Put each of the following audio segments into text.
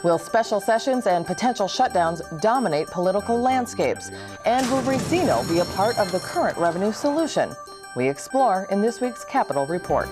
Will special sessions and potential shutdowns dominate political landscapes? And will Racino be a part of the current revenue solution? We explore in this week's Capitol Report.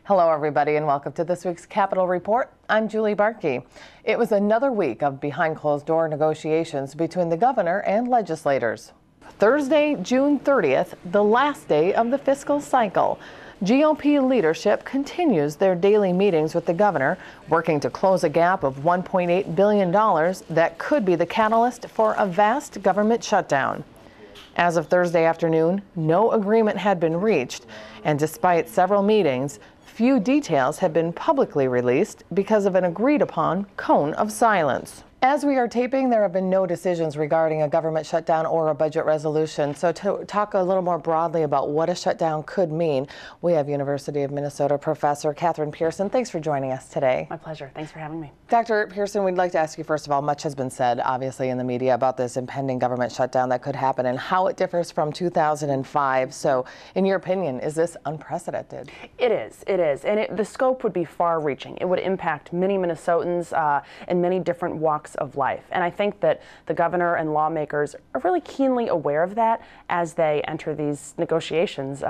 Hello, everybody, and welcome to this week's Capitol Report. I'm Julie Bartkey. It was another week of behind-closed-door negotiations between the governor and legislators. Thursday, June 30th, the last day of the fiscal cycle. GOP leadership continues their daily meetings with the governor, working to close a gap of $1.8 billion that could be the catalyst for a vast government shutdown. As of Thursday afternoon, no agreement had been reached, and despite several meetings, few details have been publicly released because of an agreed-upon cone of silence. As we are taping, there have been no decisions regarding a government shutdown or a budget resolution. So to talk a little more broadly about what a shutdown could mean, we have University of Minnesota professor Kathryn Pearson. Thanks for joining us today. My pleasure. Thanks for having me. Dr. Pearson, we'd like to ask you, first of all, much has been said, obviously, in the media about this impending government shutdown that could happen and how it differs from 2005. So in your opinion, is this unprecedented? It is. And the scope would be far-reaching. It would impact many Minnesotans in many different walks of life. And I think that the governor and lawmakers are really keenly aware of that as they enter these negotiations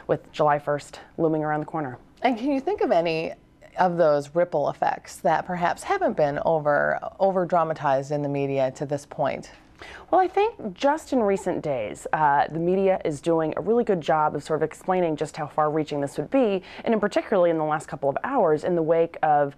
with July 1st looming around the corner. And can you think of any of those ripple effects that perhaps haven't been over dramatized in the media to this point? Well, I think just in recent days, the media is doing a really good job of sort of explaining just how far-reaching this would be, and in particularly in the last couple of hours in the wake of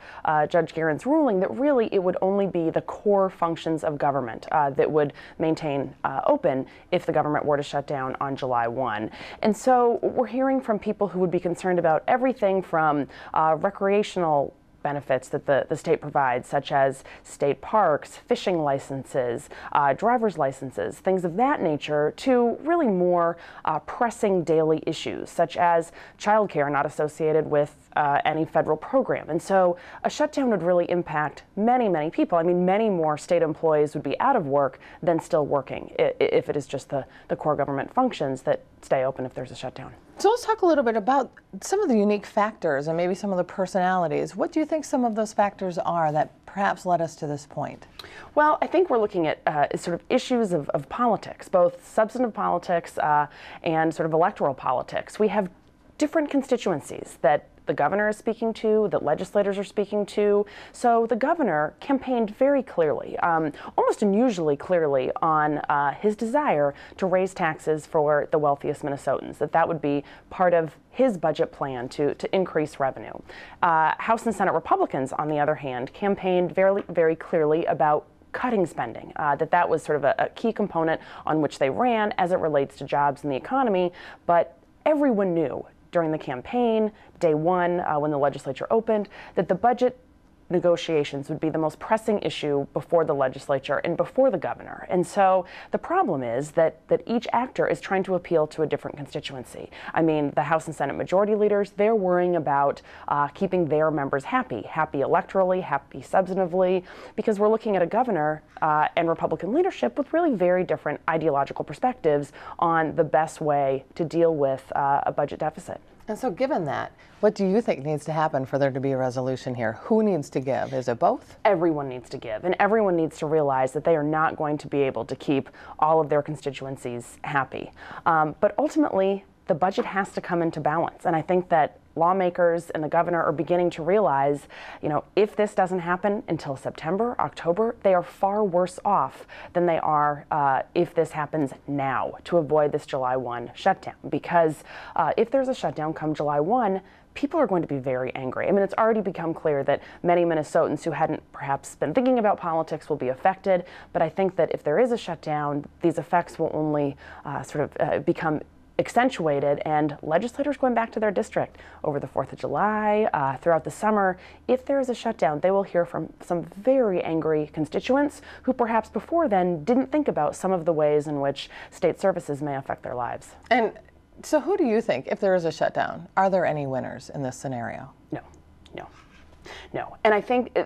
Judge Guerin's ruling that really it would only be the core functions of government that would maintain open if the government were to shut down on July 1. And so we're hearing from people who would be concerned about everything from recreational benefits that the state provides, such as state parks, fishing licenses, driver's licenses, things of that nature, to really more pressing daily issues, such as childcare not associated with any federal program. And so a shutdown would really impact many, many people. I mean, many more state employees would be out of work than still working if it is just the core government functions that stay open if there's a shutdown. So let's talk a little bit about some of the unique factors and maybe some of the personalities. What do you think some of those factors are that perhaps led us to this point? Well, I think we're looking at sort of issues of politics, both substantive politics and sort of electoral politics. We have different constituencies that the governor is speaking to, that legislators are speaking to. So the governor campaigned very clearly, almost unusually clearly, on his desire to raise taxes for the wealthiest Minnesotans, that would be part of his budget plan to increase revenue. House and Senate Republicans, on the other hand, campaigned very, very clearly about cutting spending, that was sort of a key component on which they ran as it relates to jobs and the economy. But everyone knew during the campaign, day one, when the legislature opened, that the budget negotiations would be the most pressing issue before the legislature and before the governor. And so the problem is that each actor is trying to appeal to a different constituency. I mean, the House and Senate majority leaders, they're worrying about keeping their members happy electorally, happy substantively, because we're looking at a governor and Republican leadership with really very different ideological perspectives on the best way to deal with a budget deficit. And so given that, what do you think needs to happen for there to be a resolution here? Who needs to give? Is it both? Everyone needs to give, and everyone needs to realize that they are not going to be able to keep all of their constituencies happy. But ultimately, the budget has to come into balance, and I think that lawmakers and the governor are beginning to realize, if this doesn't happen until September, October, they are far worse off than they are if this happens now to avoid this July 1 shutdown. Because if there's a shutdown come July 1, people are going to be very angry. I mean, it's already become clear that many Minnesotans who hadn't perhaps been thinking about politics will be affected. But I think that if there is a shutdown, these effects will only become accentuated, and legislators going back to their district over the 4th of July, throughout the summer, if there is a shutdown, they will hear from some very angry constituents who perhaps before then didn't think about some of the ways in which state services may affect their lives. And so who do you think, if there is a shutdown, are there any winners in this scenario? No. And I think,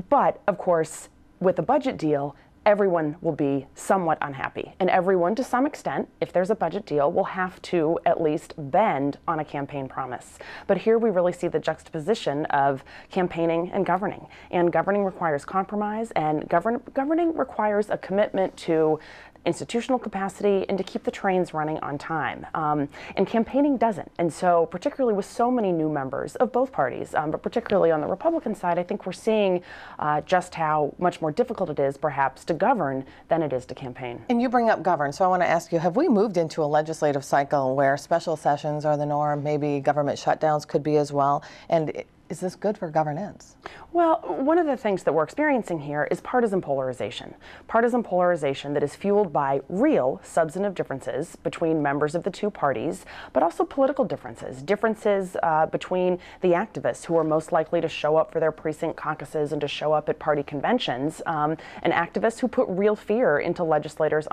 but of course, with the budget deal, everyone will be somewhat unhappy. And everyone, to some extent, if there's a budget deal, will have to at least bend on a campaign promise. But here we really see the juxtaposition of campaigning and governing. And governing requires compromise, and governing requires a commitment to institutional capacity and to keep the trains running on time. And campaigning doesn't. And so particularly with so many new members of both parties, but particularly on the Republican side, I think we're seeing just how much more difficult it is perhaps to govern than it is to campaign. And you bring up govern, so I want to ask you, have we moved into a legislative cycle where special sessions are the norm, maybe government shutdowns could be as well? And is this good for governance? Well, one of the things that we're experiencing here is partisan polarization. Partisan polarization that is fueled by real substantive differences between members of the two parties, but also political differences. Differences between the activists who are most likely to show up for their precinct caucuses and to show up at party conventions, and activists who put real fear into legislators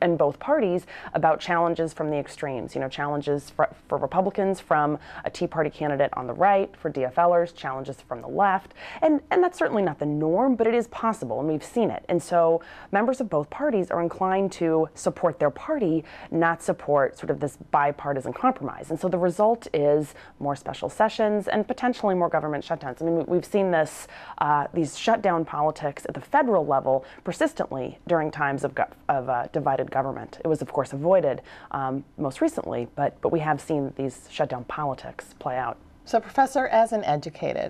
in both parties about challenges from the extremes. You know, challenges for Republicans from a Tea Party candidate on the right, for DFLers, challenges from the left. And that's certainly not the norm, but it is possible, and we've seen it. And so members of both parties are inclined to support their party, not support sort of this bipartisan compromise. And so the result is more special sessions and potentially more government shutdowns. I mean, we've seen this, these shutdown politics at the federal level persistently during times of divided government. It was, of course, avoided most recently, but we have seen these shutdown politics play out. So, Professor, as an educator,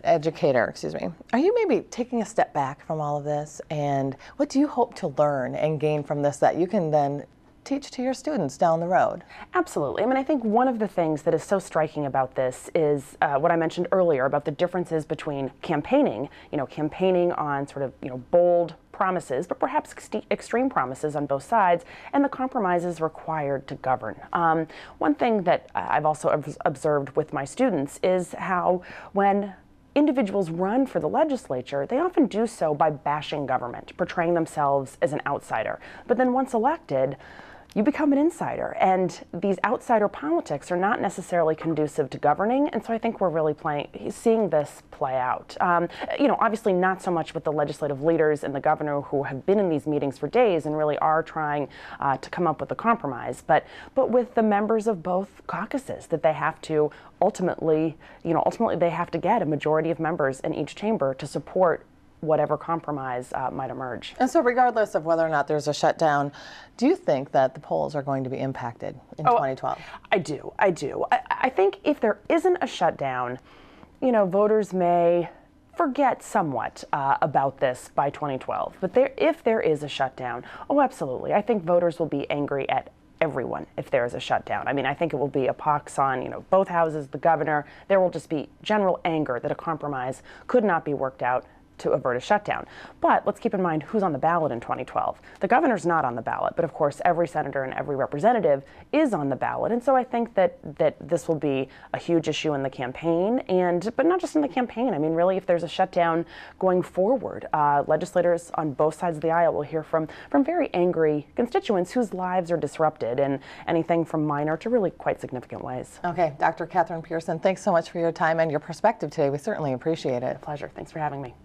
are you maybe taking a step back from all of this? And what do you hope to learn and gain from this that you can then teach to your students down the road? Absolutely. I mean, I think one of the things that is so striking about this is what I mentioned earlier about the differences between campaigning, campaigning on sort of, bold promises, but perhaps extreme promises on both sides, and the compromises required to govern. One thing that I've also observed with my students is how when individuals run for the legislature, they often do so by bashing government, portraying themselves as an outsider. But then once elected, you become an insider, and these outsider politics are not necessarily conducive to governing, and so I think we're really seeing this play out. Obviously not so much with the legislative leaders and the governor who have been in these meetings for days and really are trying to come up with a compromise, but with the members of both caucuses that they have to ultimately they have to get a majority of members in each chamber to support whatever compromise might emerge. And so regardless of whether or not there's a shutdown, do you think that the polls are going to be impacted in 2012? I do. I think if there isn't a shutdown, voters may forget somewhat about this by 2012. But if there is a shutdown, absolutely. I think voters will be angry at everyone if there is a shutdown. I mean, I think it will be a pox on, both houses, the governor. There will just be general anger that a compromise could not be worked out to avert a shutdown. But let's keep in mind who's on the ballot in 2012. The governor's not on the ballot, but of course every senator and every representative is on the ballot. And so I think that this will be a huge issue in the campaign, but not just in the campaign. I mean, really, if there's a shutdown going forward, legislators on both sides of the aisle will hear from very angry constituents whose lives are disrupted in anything from minor to really quite significant ways. Okay, Dr. Kathryn Pearson, thanks so much for your time and your perspective today. We certainly appreciate it. A pleasure. Thanks for having me.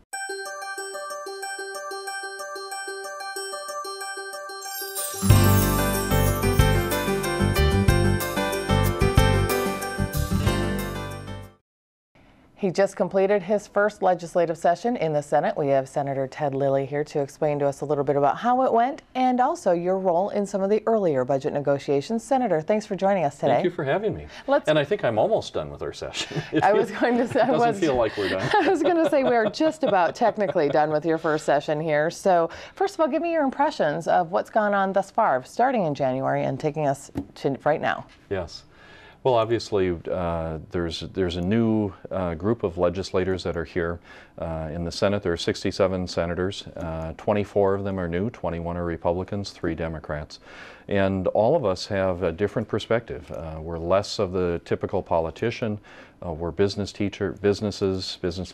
He just completed his first legislative session in the Senate. We have Senator Ted Lillie here to explain to us a little bit about how it went and also your role in some of the earlier budget negotiations. Senator, thanks for joining us today. Thank you for having me. And I think I'm almost done with our session. It doesn't feel like we're done. I was going to say we're just about technically done with your first session here. So first of all, give me your impressions of what's gone on thus far, starting in January and taking us to right now. Yes. Well, obviously, there's a new group of legislators that are here. In the Senate, there are 67 senators. 24 of them are new, 21 are Republicans, 3 Democrats. And all of us have a different perspective. We're less of the typical politician. We're business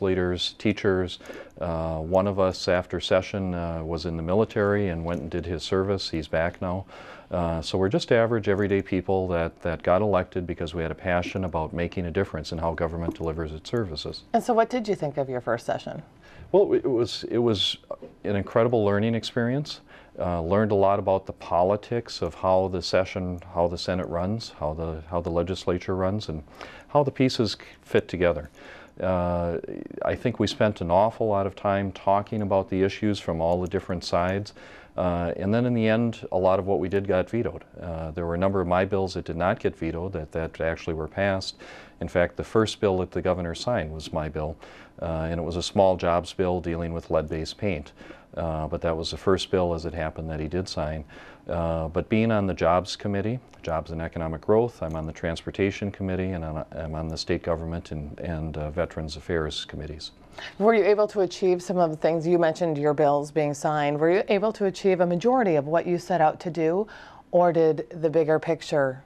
leaders, teachers. One of us, after session, was in the military and went and did his service. He's back now. So we're just average, everyday people that got elected because we had a passion about making a difference in how government delivers its services. And so what did you think of your first session? Well, it was an incredible learning experience. learned a lot about the politics of how the Senate runs, how the legislature runs, and how the pieces fit together. I think we spent an awful lot of time talking about the issues from all the different sides. And then in the end, a lot of what we did got vetoed. There were a number of my bills that did not get vetoed, that actually were passed. In fact, the first bill that the governor signed was my bill, and it was a small jobs bill dealing with lead-based paint. But that was the first bill, as it happened, that he did sign. But being on the Jobs Committee, Jobs and Economic Growth, I'm on the Transportation Committee, and I'm on the State Government and Veterans Affairs Committees. Were you able to achieve some of the things you mentioned, your bills being signed? Were you able to achieve a majority of what you set out to do, or did the bigger picture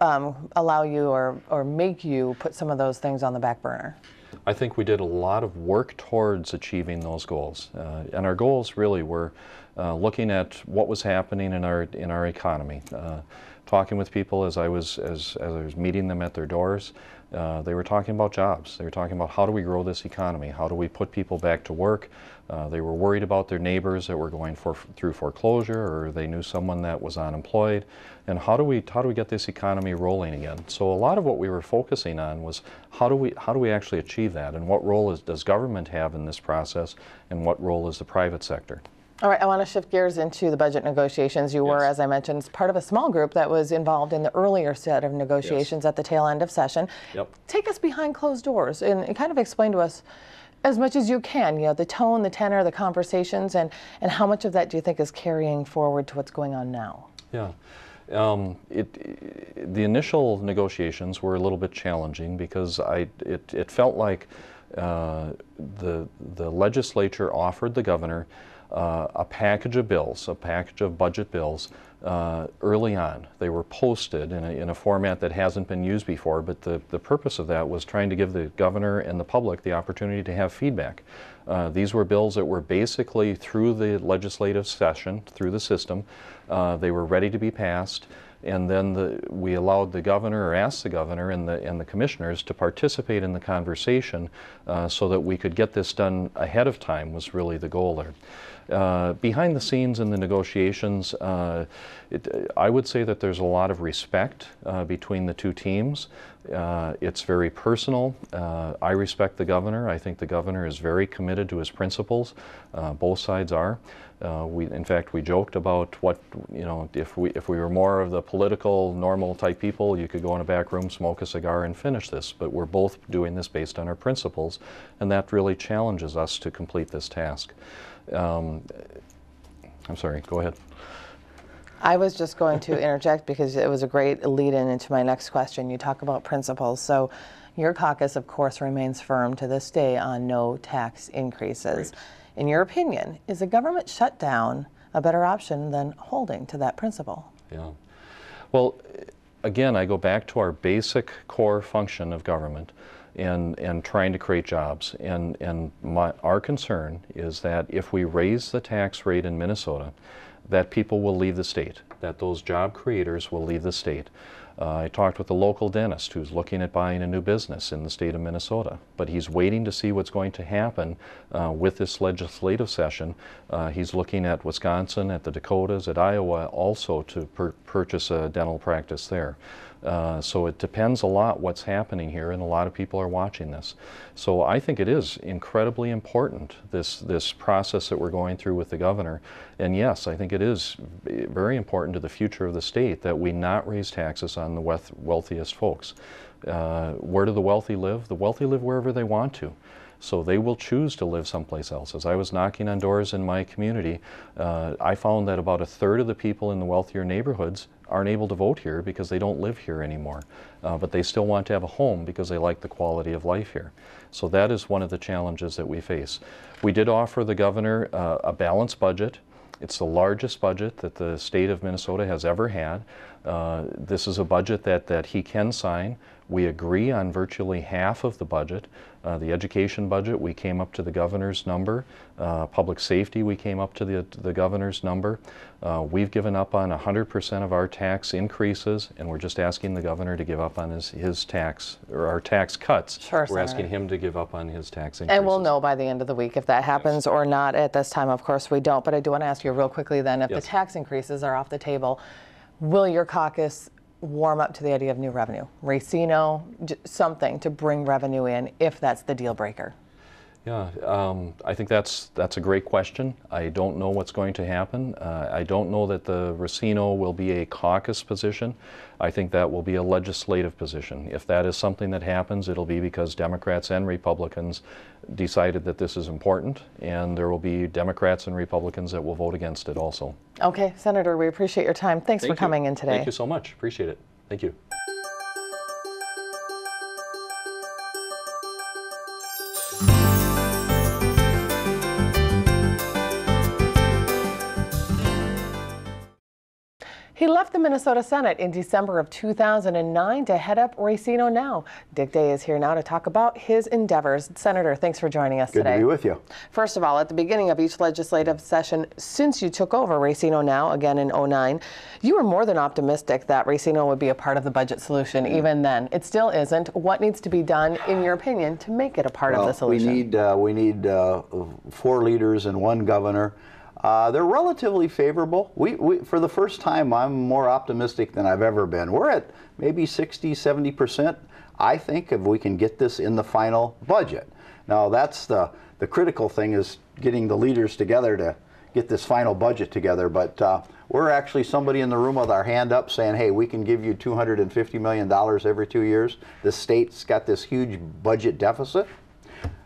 allow you or make you put some of those things on the back burner? I think we did a lot of work towards achieving those goals, and our goals really were looking at what was happening in our economy, talking with people as I was meeting them at their doors. They were talking about jobs. They were talking about how do we grow this economy? How do we put people back to work? They were worried about their neighbors that were going through foreclosure, or they knew someone that was unemployed. And how do we get this economy rolling again? So a lot of what we were focusing on was how do we actually achieve that, and what role does government have in this process, and what role is the private sector? All right, I want to shift gears into the budget negotiations. You were, as I mentioned, part of a small group that was involved in the earlier set of negotiations at the tail end of session. Yep. Take us behind closed doors and kind of explain to us as much as you can, the tone, the tenor, the conversations, and how much of that do you think is carrying forward to what's going on now? Yeah. The initial negotiations were a little bit challenging because it felt like the legislature offered the governor a package of bills, a package of budget bills early on. They were posted in a format that hasn't been used before, but the purpose of that was trying to give the governor and the public the opportunity to have feedback. These were bills that were basically through the legislative session, through the system. They were ready to be passed, and then we allowed the governor, or asked the governor and the commissioners to participate in the conversation so that we could get this done ahead of time was really the goal there. Behind the scenes in the negotiations, I would say that there's a lot of respect between the two teams. It's very personal. I respect the governor. I think the governor is very committed to his principles. Both sides are. In fact, we joked about what, if we were more of the political, normal type people, you could go in a back room, smoke a cigar, and finish this. But we're both doing this based on our principles, and that really challenges us to complete this task. I'm sorry, go ahead. I was just going to interject because it was a great lead-in into my next question. You talk about principles. So your caucus, of course, remains firm to this day on no tax increases. Right. In your opinion, is a government shutdown a better option than holding to that principle? Yeah. Well, again, I go back to our basic core function of government and trying to create jobs. And our concern is that if we raise the tax rate in Minnesota, that people will leave the state, that those job creators will leave the state. I talked with a local dentist who's looking at buying a new business in the state of Minnesota, but he's waiting to see what's going to happen with this legislative session. He's looking at Wisconsin, at the Dakotas, at Iowa also to purchase a dental practice there. So it depends a lot what's happening here, and a lot of people are watching this. So I think it is incredibly important, this process that we're going through with the governor. And yes, I think it is very important to the future of the state that we not raise taxes on the wealthiest folks. Where do the wealthy live? The wealthy live wherever they want to. So they will choose to live someplace else. As I was knocking on doors in my community, I found that about a third of the people in the wealthier neighborhoods aren't able to vote here because they don't live here anymore. But they still want to have a home because they like the quality of life here. So that is one of the challenges that we face. We did offer the governor a balanced budget. It's the largest budget that the state of Minnesota has ever had. This is a budget that he can sign. We agree on virtually half of the budget. The education budget, we came up to the governor's number. Public safety, we came up to the governor's number. We've given up on 100% of our tax increases, and we're just asking the governor to give up on his tax, or our tax cuts. Sure, we're asking him to give up on his tax increases. And we'll know by the end of the week if that happens or not. At this time, of course, we don't. But I do want to ask you real quickly then, if the tax increases are off the table, will your caucus warm up to the idea of new revenue? Racino, something to bring revenue in if that's the deal breaker? Yeah, I think that's a great question. I don't know what's going to happen. I don't know that the Racino will be a caucus position. I think that will be a legislative position. If that is something that happens, it'll be because Democrats and Republicans decided that this is important, and there will be Democrats and Republicans that will vote against it also. Okay, Senator, we appreciate your time. Thanks for coming in today. Thank you so much. Appreciate it. Thank you. He left the Minnesota Senate in December of 2009 to head up Racino now. Dick Day is here now to talk about his endeavors. Senator, thanks for joining us today. Good to be with you. First of all, at the beginning of each legislative session since you took over Racino now, again in 2009, you were more than optimistic that Racino would be a part of the budget solution even then. It still isn't. What needs to be done, in your opinion, to make it a part of the solution? We need 4 leaders and 1 governor. They're relatively favorable. For the first time, I'm more optimistic than I've ever been. We're at maybe 60, 70%, I think, if we can get this in the final budget. Now, that's the critical thing, is getting the leaders together to get this final budget together. But we're actually somebody in the room with our hand up saying, hey, we can give you $250 million every 2 years. The state's got this huge budget deficit.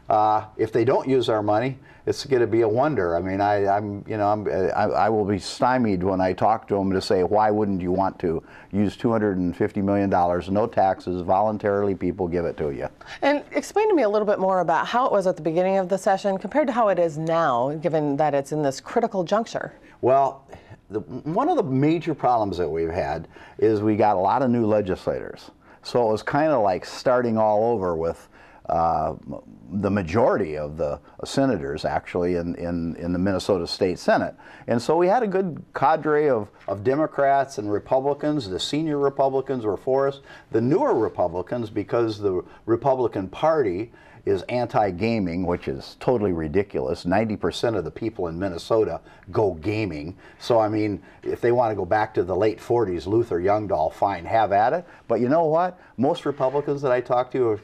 If they don't use our money, it's going to be a wonder. I mean, I will be stymied when I talk to them to say, why wouldn't you want to use $250 million, no taxes, voluntarily people give it to you. And explain to me a little bit more about how it was at the beginning of the session compared to how it is now, given that it's in this critical juncture. Well, one of the major problems that we've had is we got a lot of new legislators. So it was kind of like starting all over with the majority of the senators actually in the Minnesota State Senate. And so we had a good cadre of Democrats and Republicans. The senior Republicans were for us. The newer Republicans, because the Republican Party is anti-gaming, which is totally ridiculous. 90% of the people in Minnesota go gaming. So, I mean, if they want to go back to the late 40s, Luther Youngdahl, fine, have at it. But you know what? Most Republicans that I talk to are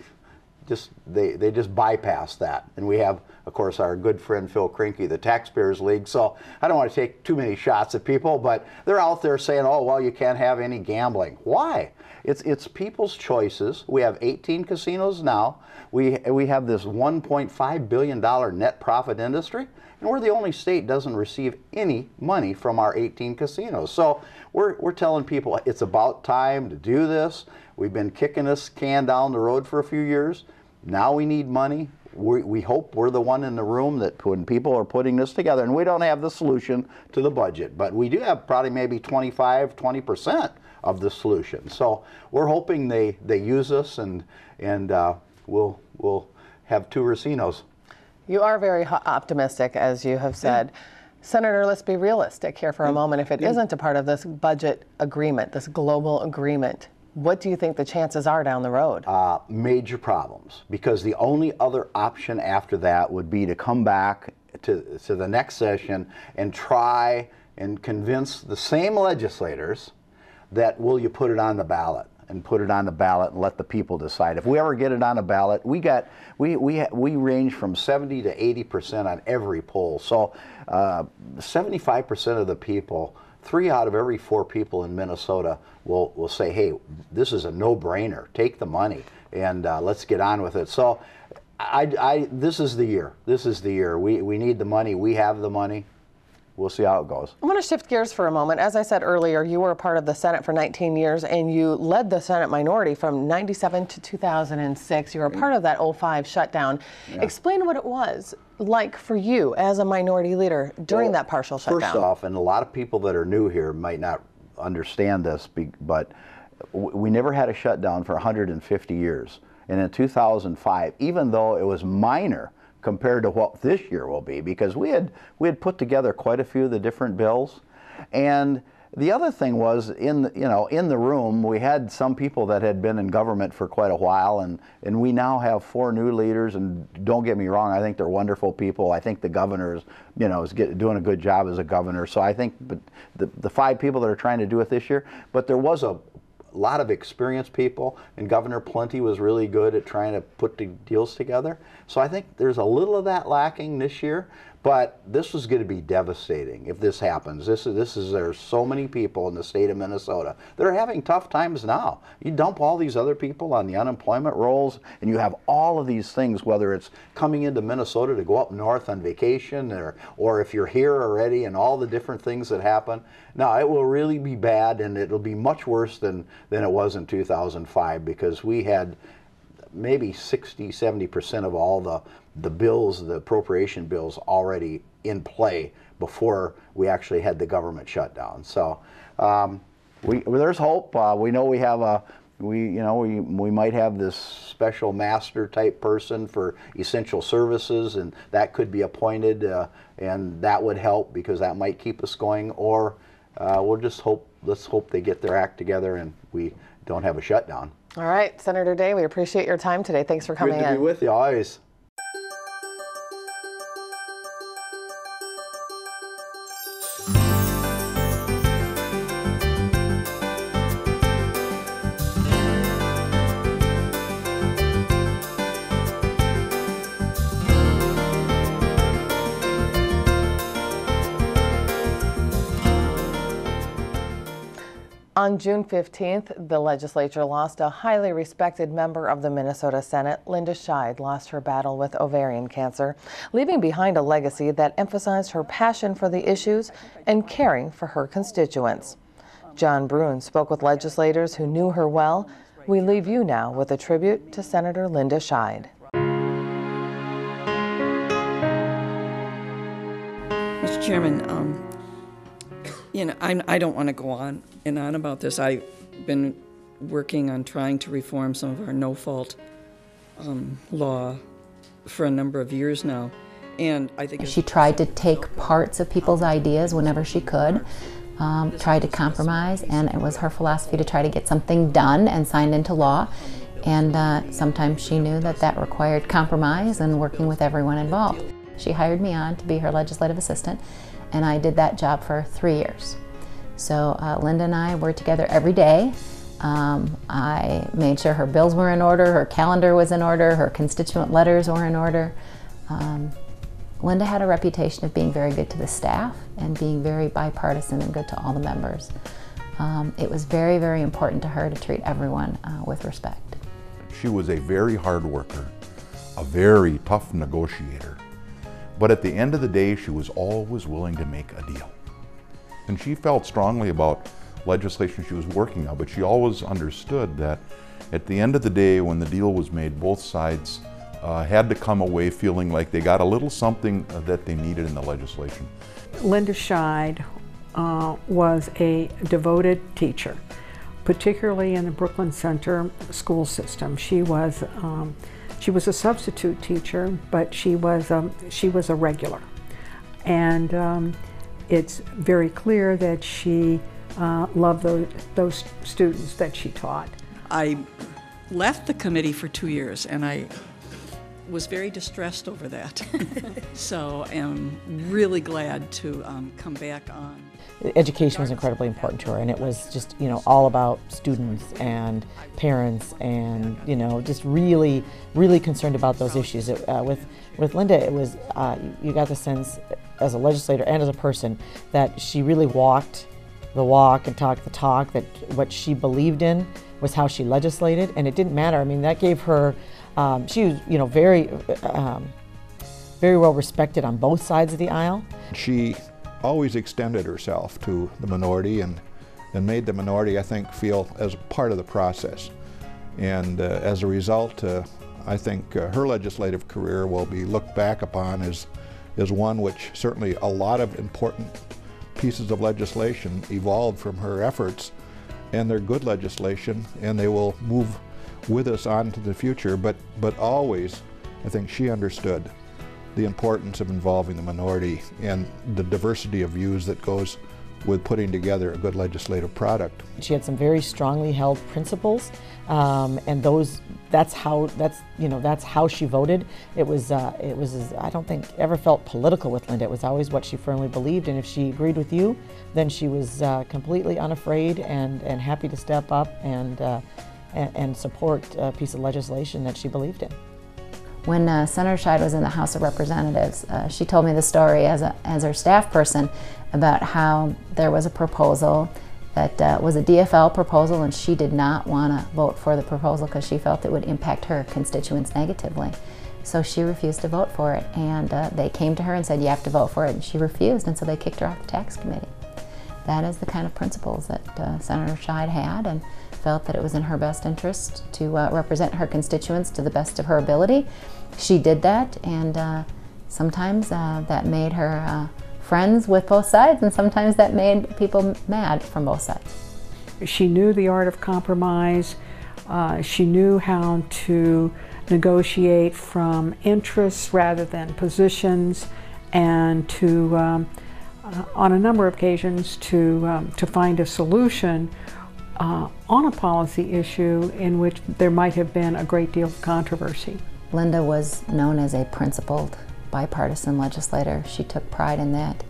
they just bypass that. And we have, of course, our good friend Phil Krinke, the Taxpayers League. So I don't want to take too many shots at people, but they're out there saying, oh, well, you can't have any gambling. Why? It's people's choices. We have 18 casinos now. We have this $1.5 billion net profit industry, and we're the only state doesn't receive any money from our 18 casinos. So we're telling people it's about time to do this. We've been kicking this can down the road for a few years. Now we need money. We hope we're the one in the room that when people are putting this together, and we don't have the solution to the budget, but we do have probably maybe 20% of the solution. So we're hoping they use us, and we'll have 2 racinos. You are very optimistic, as you have said. Yeah. Senator, let's be realistic here for a moment. If it isn't a part of this budget agreement, this global agreement, what do you think the chances are down the road? Major problems, because the only other option after that would be to come back to the next session and try and convince the same legislators that will you put it on the ballot, and put it on the ballot and let the people decide. If we ever get it on a ballot, we range from 70 to 80% on every poll. So 75% of the people, 3 out of every 4 people in Minnesota will say, hey, this is a no-brainer. Take the money and let's get on with it. So this is the year. This is the year. We need the money. We have the money. We'll see how it goes. I want to shift gears for a moment. As I said earlier, you were a part of the Senate for 19 years, and you led the Senate minority from 97 to 2006. You were a part of that 05 shutdown. Yeah. Explain what it was like for you as a minority leader during that partial shutdown. First off, and a lot of people that are new here might not understand this, but we never had a shutdown for 150 years. And in 2005, even though it was minor compared to what this year will be, because we had put together quite a few of the different bills. And the other thing was, in the room, we had some people that had been in government for quite a while, and we now have 4 new leaders. And don't get me wrong, I think they're wonderful people. I think the governor is, is doing a good job as a governor. So I think the 5 people that are trying to do it this year, but there was a lot of experienced people, and Governor Plenty was really good at trying to put the deals together. So I think there's a little of that lacking this year. But this was going to be devastating if this happens. There's so many people in the state of Minnesota that are having tough times now. You dump all these other people on the unemployment rolls, and you have all of these things, whether it's coming into Minnesota to go up north on vacation, or if you're here already, and all the different things that happen. Now, it will really be bad, and it'll be much worse than it was in 2005, because we had maybe 60–70% of all the bills, the appropriation bills, already in play before we actually had the government shutdown. So there's hope. We know we have we might have this special master type person for essential services, and that could be appointed, and that would help, because that might keep us going. Or let's hope they get their act together and we don't have a shutdown. All right, Senator Day, we appreciate your time today. Thanks for coming in. Good to be with you, always. On June 15th, the legislature lost a highly respected member of the Minnesota Senate. Linda Scheid lost her battle with ovarian cancer, leaving behind a legacy that emphasized her passion for the issues and caring for her constituents. John Brune spoke with legislators who knew her well. We leave you now with a tribute to Senator Linda Scheid. Mr. Chairman, I don't want to go on and on about this. I've been working on trying to reform some of our no-fault law for a number of years now, and I think she tried to take parts of people's ideas whenever she could, tried to compromise, and it was her philosophy to try to get something done and signed into law. And sometimes she knew that required compromise and working with everyone involved. She hired me on to be her legislative assistant, and I did that job for 3 years. So Linda and I were together every day. I made sure her bills were in order, her calendar was in order, her constituent letters were in order. Linda had a reputation of being very good to the staff and being very bipartisan and good to all the members. It was very, very important to her to treat everyone with respect. She was a very hard worker, a very tough negotiator. But at the end of the day, she was always willing to make a deal. And she felt strongly about legislation she was working on, but she always understood that at the end of the day, when the deal was made, both sides had to come away feeling like they got a little something that they needed in the legislation. Linda Scheid was a devoted teacher, particularly in the Brooklyn Center school system. She was a substitute teacher, but she was a regular, and it's very clear that she loved those students that she taught. I left the committee for 2 years, and I was very distressed over that. So I'm really glad to come back on. Education was incredibly important to her, and it was just, all about students and parents, and, just really, really concerned about those issues. With Linda, it was, you got the sense as a legislator and as a person that she really walked the walk and talked the talk, that what she believed in was how she legislated, and it didn't matter. I mean, that gave her, she was, very well respected on both sides of the aisle. She always extended herself to the minority and made the minority, I think, feel as part of the process. And as a result, I think her legislative career will be looked back upon as one which certainly a lot of important pieces of legislation evolved from her efforts, and they're good legislation, and they will move with us on to the future, but always, I think she understood the importance of involving the minority and the diversity of views that goes with putting together a good legislative product. She had some very strongly held principles, and that's how she voted. It was I don't think ever felt political with Linda. It was always what she firmly believed, and if she agreed with you, then she was completely unafraid and happy to step up and support a piece of legislation that she believed in. When Senator Scheid was in the House of Representatives, she told me the story as her staff person about how there was a proposal that was a DFL proposal, and she did not want to vote for the proposal because she felt it would impact her constituents negatively. So she refused to vote for it, and they came to her and said, you have to vote for it, and she refused, and so they kicked her off the tax committee. That is the kind of principles that Senator Scheid had, and felt that it was in her best interest to represent her constituents to the best of her ability. She did that, and sometimes that made her friends with both sides, and sometimes that made people mad from both sides. She knew the art of compromise. She knew how to negotiate from interests rather than positions, and to, on a number of occasions, to find a solution on a policy issue in which there might have been a great deal of controversy. Linda was known as a principled, bipartisan legislator. She took pride in that,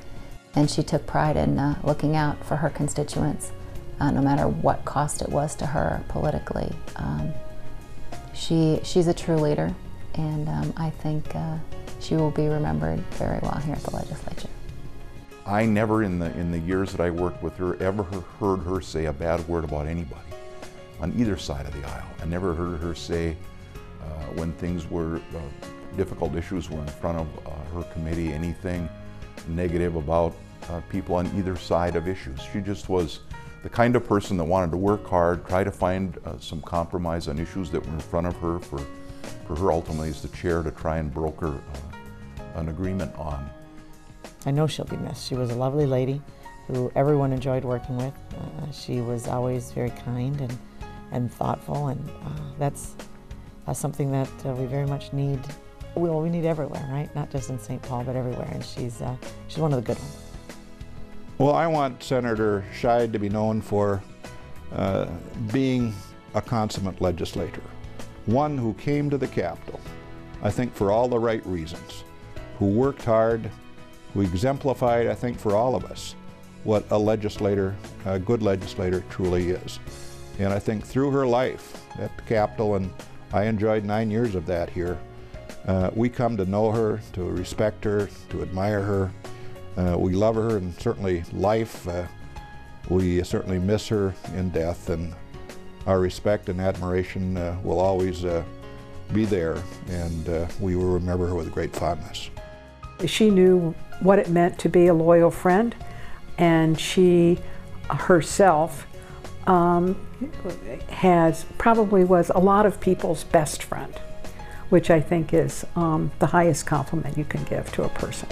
and she took pride in looking out for her constituents, no matter what cost it was to her politically. She's a true leader, and I think she will be remembered very well here at the legislature. I never, in the years that I worked with her, ever heard her say a bad word about anybody on either side of the aisle. I never heard her say, when things were, difficult issues were in front of her committee, anything negative about people on either side of issues. She just was the kind of person that wanted to work hard, try to find some compromise on issues that were in front of her for her ultimately as the chair to try and broker an agreement on. I know she'll be missed. She was a lovely lady who everyone enjoyed working with. She was always very kind and thoughtful, and that's something that we very much need. Well, we need everywhere, right? Not just in St. Paul, but everywhere, and she's one of the good ones. Well, I want Senator Scheid to be known for being a consummate legislator, one who came to the Capitol, I think for all the right reasons, who worked hard, who exemplified, I think, for all of us, what a legislator, a good legislator truly is. And I think through her life at the Capitol, and I enjoyed 9 years of that here, we come to know her, to respect her, to admire her. We love her, and certainly life, we certainly miss her in death, and our respect and admiration will always be there, and we will remember her with great fondness. She knew what it meant to be a loyal friend, and she herself probably was a lot of people's best friend, which I think is the highest compliment you can give to a person.